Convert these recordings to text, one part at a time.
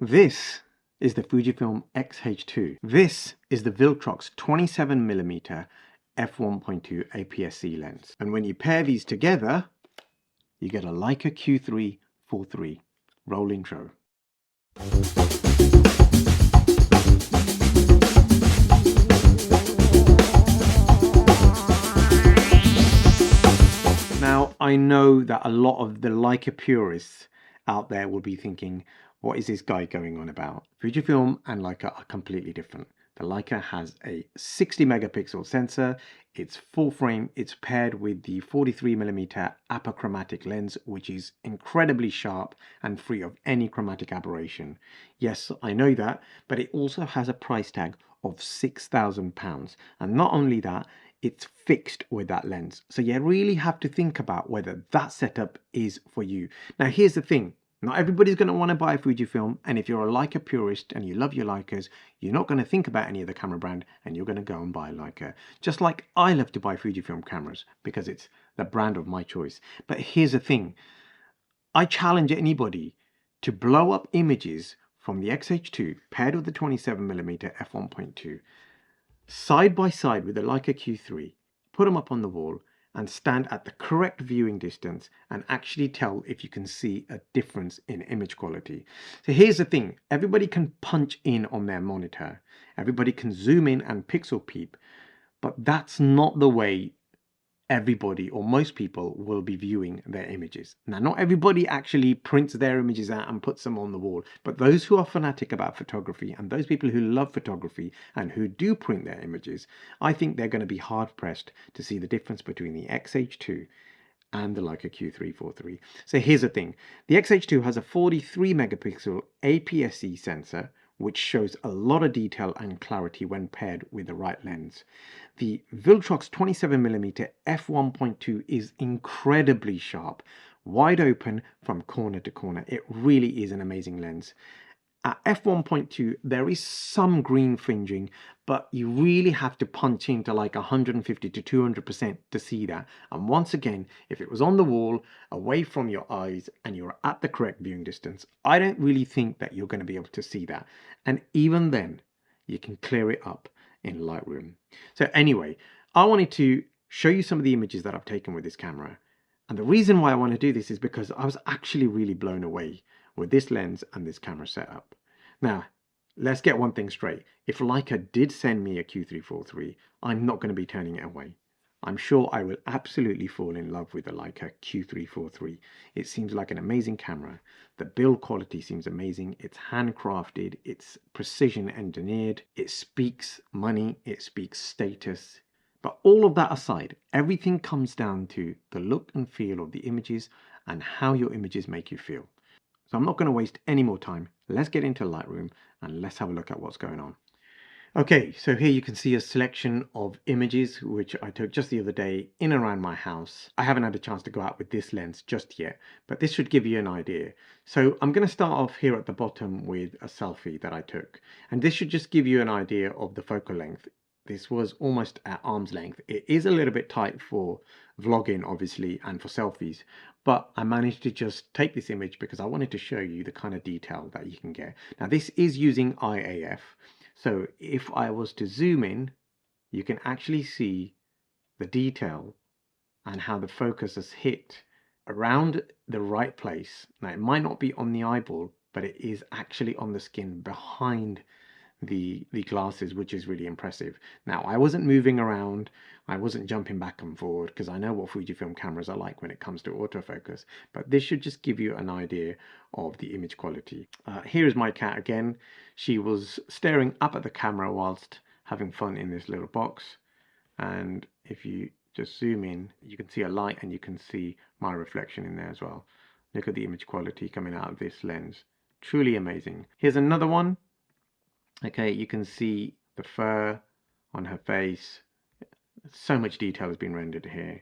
This is the Fujifilm X-H2. This is the Viltrox 27mm f1.2 APS-C lens. And when you pair these together, you get a Leica Q3 4.3. Roll intro. Now, I know that a lot of the Leica purists out there will be thinking, what is this guy going on about? Fujifilm and Leica are completely different. The Leica has a 60 megapixel sensor, it's full frame, it's paired with the 43mm apochromatic lens, which is incredibly sharp and free of any chromatic aberration. Yes, I know that, but it also has a price tag of £6,000. And not only that, it's fixed with that lens. So you really have to think about whether that setup is for you. Now, here's the thing. Not everybody's going to want to buy a Fujifilm, and if you're a Leica purist and you love your Leicas, you're not going to think about any other camera brand and you're going to go and buy Leica. Just like I love to buy Fujifilm cameras because it's the brand of my choice. But here's the thing. I challenge anybody to blow up images from the X-H2 paired with the 27mm f1.2 side by side with the Leica Q3, put them up on the wall and stand at the correct viewing distance and actually tell if you can see a difference in image quality. So here's the thing, everybody can punch in on their monitor, everybody can zoom in and pixel peep, but that's not the way everybody or most people will be viewing their images. Now, not everybody actually prints their images out and puts them on the wall, but those who are fanatic about photography and those people who love photography and who do print their images, I think they're going to be hard pressed to see the difference between the X-H2 and the Leica Q3 4.3. So here's the thing, the X-H2 has a 43 megapixel APS-C sensor, which shows a lot of detail and clarity when paired with the right lens. The Viltrox 27mm f1.2 is incredibly sharp, wide open from corner to corner. It really is an amazing lens. At f1.2, there is some green fringing, but you really have to punch into like 150 to 200% to see that. And once again, if it was on the wall, away from your eyes, and you're at the correct viewing distance, I don't really think that you're going to be able to see that. And even then, you can clear it up in Lightroom. So anyway, I wanted to show you some of the images that I've taken with this camera. And the reason why I want to do this is because I was actually really blown away with this lens and this camera setup. Now, let's get one thing straight. If Leica did send me a Q3 4.3, I'm not going to be turning it away. I'm sure I will absolutely fall in love with the Leica Q3 4.3. It seems like an amazing camera. The build quality seems amazing. It's handcrafted, it's precision engineered, it speaks money, it speaks status. But all of that aside, everything comes down to the look and feel of the images and how your images make you feel. So I'm not going to waste any more time. Let's get into Lightroom and let's have a look at what's going on. Okay, so here you can see a selection of images which I took just the other day in and around my house. I haven't had a chance to go out with this lens just yet, but this should give you an idea. So I'm going to start off here at the bottom with a selfie that I took. And this should just give you an idea of the focal length. This was almost at arm's length. It is a little bit tight for vlogging, obviously, and for selfies, but I managed to just take this image because I wanted to show you the kind of detail that you can get. Now, this is using IAF. So if I was to zoom in, you can actually see the detail and how the focus has hit around the right place. Now, it might not be on the eyeball, but it is actually on the skin behind the glasses, which is really impressive. Now, I wasn't moving around, I wasn't jumping back and forward because I know what Fujifilm cameras are like when it comes to autofocus, but this should just give you an idea of the image quality. Here is my cat again. She was staring up at the camera whilst having fun in this little box, and if you just zoom in, you can see a light and you can see my reflection in there as well. Look at the image quality coming out of this lens. Truly amazing. Here's another one. Okay, you can see the fur on her face. So much detail has been rendered here.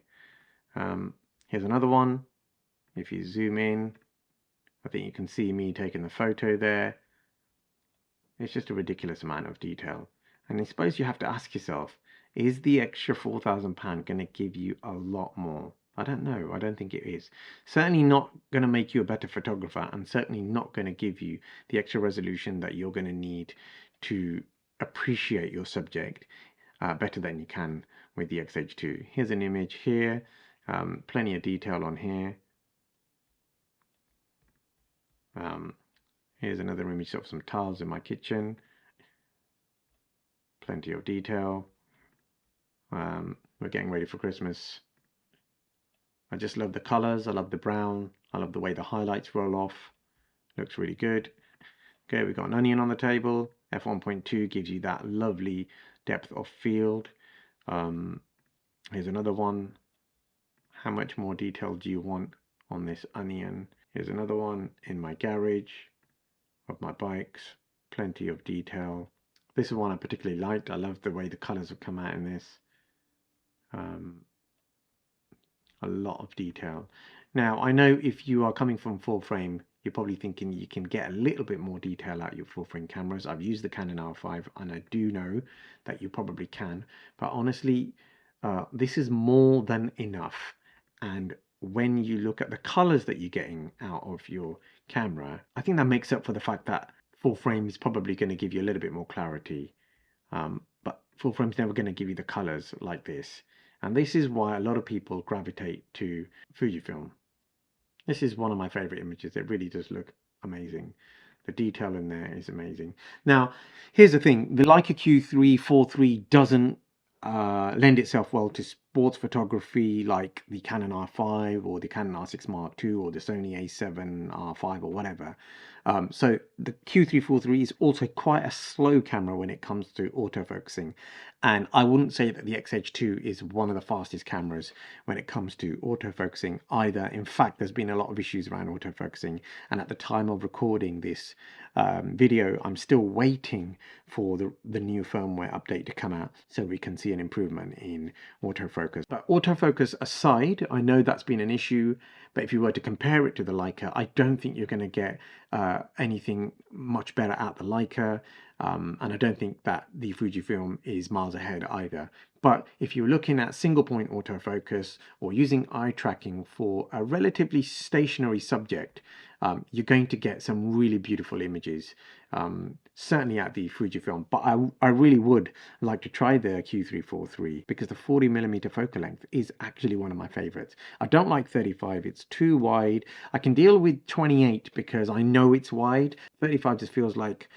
Here's another one. If you zoom in, I think you can see me taking the photo there. It's just a ridiculous amount of detail. And I suppose you have to ask yourself, is the extra £4,000 going to give you a lot more I don't know. I don't think it is. Certainly not going to make you a better photographer, and certainly not going to give you the extra resolution that you're going to need to appreciate your subject better than you can with the XH2. Here's an image here, plenty of detail on here. Here's another image of some tiles in my kitchen. Plenty of detail. We're getting ready for Christmas. I just love the colors. I love the brown. I love the way the highlights roll off. Looks really good. Okay, we've got an onion on the table. F1.2 gives you that lovely depth of field. Here's another one. How much more detail do you want on this onion? Here's another one in my garage of my bikes. Plenty of detail. This is one I particularly liked. I love the way the colors have come out in this. A lot of detail. Now, I know if you are coming from full frame, you're probably thinking you can get a little bit more detail out of your full frame cameras. I've used the Canon R5 and I do know that you probably can, but honestly, this is more than enough. And when you look at the colors that you're getting out of your camera, I think that makes up for the fact that full frame is probably going to give you a little bit more clarity. But full frame's never going to give you the colors like this. And this is why a lot of people gravitate to Fujifilm. This is one of my favorite images. It really does look amazing. The detail in there is amazing. Now, here's the thing. The Leica Q3 4.3 doesn't lend itself well to sports photography like the Canon R5 or the Canon R6 Mark II or the Sony A7 R5 or whatever. So the Q3 4.3 is also quite a slow camera when it comes to autofocusing. And I wouldn't say that the XH2 is one of the fastest cameras when it comes to autofocusing either. In fact, there's been a lot of issues around autofocusing. And at the time of recording this video, I'm still waiting for the new firmware update to come out so we can see an improvement in autofocus. But autofocus aside, I know that's been an issue, but if you were to compare it to the Leica, I don't think you're going to get anything much better at the Leica, and I don't think that the Fujifilm is miles ahead either. But if you're looking at single point autofocus or using eye tracking for a relatively stationary subject, you're going to get some really beautiful images, certainly at the Fujifilm. But I really would like to try the Q3 4.3 because the 40mm focal length is actually one of my favorites. I don't like 35, it's too wide. I can deal with 28 because I know it's wide. 35 just feels like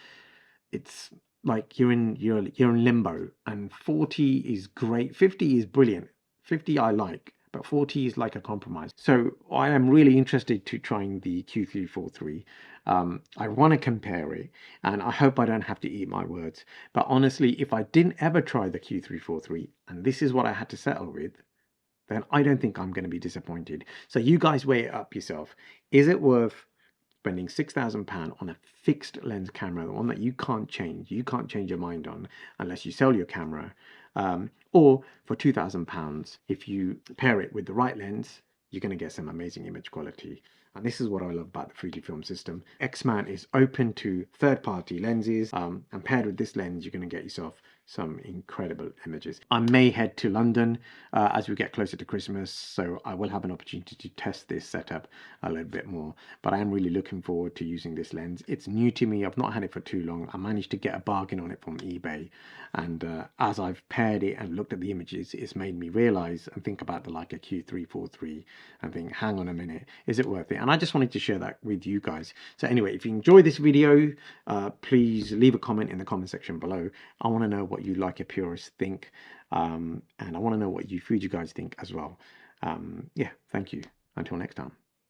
it's like you're in limbo, and 40 is great. 50 is brilliant. 50 I like, but 40 is like a compromise. So I am really interested to trying the Q3 4.3. I want to compare it, and I hope I don't have to eat my words. But honestly, if I didn't ever try the Q3 4.3 and this is what I had to settle with, then I don't think I'm going to be disappointed. So you guys weigh it up yourself. Is it worth spending £6,000 on a fixed lens camera, the one that you can't change your mind on unless you sell your camera, or for £2,000, if you pair it with the right lens, you're going to get some amazing image quality. And this is what I love about the Fujifilm system. X-mount is open to third-party lenses, and paired with this lens, you're going to get yourself some incredible images. I may head to London as we get closer to Christmas, so I will have an opportunity to test this setup a little bit more. But I am really looking forward to using this lens. It's new to me. I've not had it for too long. I managed to get a bargain on it from eBay, and as I've paired it and looked at the images, it's made me realize and think about the Leica Q3 4.3 and think, hang on a minute, is it worth it? And I just wanted to share that with you guys. So anyway, if you enjoyed this video, please leave a comment in the comment section below. I want to know what you Leica purists think, and I want to know what you Fuji guys think as well. Yeah, thank you. Until next time.